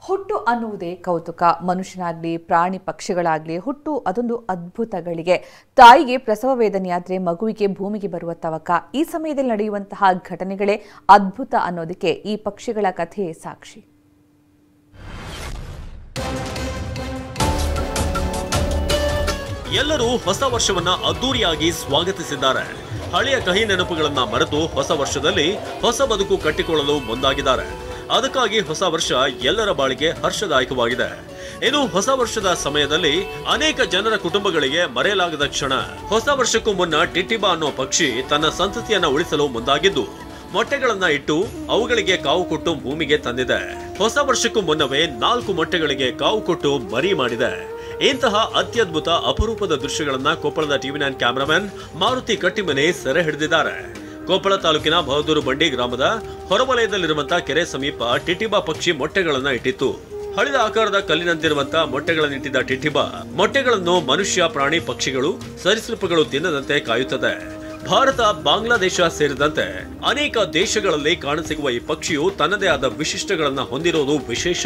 ಹುಟ್ಟು ಅನ್ನುವುದೇ ಕೌತುಕ. ಮನುಷ್ಯನಾಗ್ಲಿ ಪ್ರಾಣಿ ಪಕ್ಷಿಗಳಾಗ್ಲಿ ಹುಟ್ಟು ಅದೊಂದು ಅದ್ಭುತಗಳಿಗೆ. ತಾಯಿಗೆ ಪ್ರಸವ ವೇದನೆಯಾದ್ರೆ ಮಗುವಿಗೆ ಭೂಮಿಗೆ ಬರುವ ತವಕ. ಈ ಸಮಯದಲ್ಲಿ ನಡೆಯುವಂತಹ ಘಟನೆಗಳೇ ಅದ್ಭುತ ಅನ್ನೋದಕ್ಕೆ ಈ ಪಕ್ಷಿಗಳ ಕಥೆಯೇ ಸಾಕ್ಷಿ. ಎಲ್ಲರೂ ಹೊಸ ವರ್ಷವನ್ನ ಅದ್ದೂರಿಯಾಗಿ ಸ್ವಾಗತಿಸಿದ್ದಾರೆ. ಹಳೆಯ ಕಹಿ ನೆನಪುಗಳನ್ನ ಮರೆತು ಹೊಸ ವರ್ಷದಲ್ಲಿ ಹೊಸ ಬದುಕು ಕಟ್ಟಿಕೊಳ್ಳಲು ಮುಂದಾಗಿದ್ದಾರೆ. ಅದಕ್ಕಾಗಿ ಹೊಸ ವರ್ಷ ಎಲ್ಲರ ಬಾಳಿಗೆ ಹರ್ಷದಾಯಕವಾಗಿದೆ. ಇನ್ನು ಹೊಸ ವರ್ಷದ ಸಮಯದಲ್ಲಿ ಅನೇಕ ಜನರ ಕುಟುಂಬಗಳಿಗೆ ಮರೆಯಲಾಗದ ಕ್ಷಣ. ಹೊಸ ವರ್ಷಕ್ಕೂ ಮುನ್ನ ಟಿಟಿಬಾ ಅನ್ನೋ ಪಕ್ಷಿ ತನ್ನ ಸಂತತಿಯನ್ನ ಉಳಿಸಲು ಮುಂದಾಗಿದ್ದು ಮೊಟ್ಟೆಗಳನ್ನ ಇಟ್ಟು ಅವುಗಳಿಗೆ ಕಾವು ಕೊಟ್ಟು ಭೂಮಿಗೆ ತಂದಿದೆ. ಹೊಸ ವರ್ಷಕ್ಕೂ ಮುನ್ನವೇ 4 ಮೊಟ್ಟೆಗಳಿಗೆ ಕಾವು ಕೊಟ್ಟು ಮರಿ ಮಾಡಿದೆ. ಇಂತಹ ಅತ್ಯದ್ಭುತ ಅಪರೂಪದ ದೃಶ್ಯಗಳನ್ನ ಕೊಪ್ಪಳದ ಟಿವಿ9 ಕ್ಯಾಮರಾಮನ್ ಮಾರುತಿ ಕಟ್ಟಿಮನೆ ಸೆರೆ ಹಿಡಿದಿದ್ದಾರೆ. ಕೊಪ್ಪಳ ತಾಲೂಕಿನ ಬಹದ್ದೂರು ಬಂಡಿ ಗ್ರಾಮದ ಹೊರವಲಯದಲ್ಲಿರುವಂತಹ ಕೆರೆ ಸಮೀಪ ಟಿಟಿಬಾ ಪಕ್ಷಿ ಮೊಟ್ಟೆಗಳನ್ನ ಇಟ್ಟಿತ್ತು. ಹಳಿದ ಆಕಾರದ ಕಲ್ಲಿನಂತಿರುವಂತಹ ಮೊಟ್ಟೆಗಳನ್ನಿಟ್ಟಿದ್ದ ಟಿಟಿಬಾ ಮೊಟ್ಟೆಗಳನ್ನು ಮನುಷ್ಯ, ಪ್ರಾಣಿ, ಪಕ್ಷಿಗಳು, ಸರೀಸೃಪಗಳು ತಿನ್ನದಂತೆ ಕಾಯುತ್ತದೆ. ಭಾರತ, ಬಾಂಗ್ಲಾದೇಶ ಸೇರಿದಂತೆ ಅನೇಕ ದೇಶಗಳಲ್ಲಿ ಕಾಣಸಿಗುವ ಈ ಪಕ್ಷಿಯು ತನ್ನದೇ ಆದ ವಿಶಿಷ್ಟಗಳನ್ನ ಹೊಂದಿರುವುದು ವಿಶೇಷ.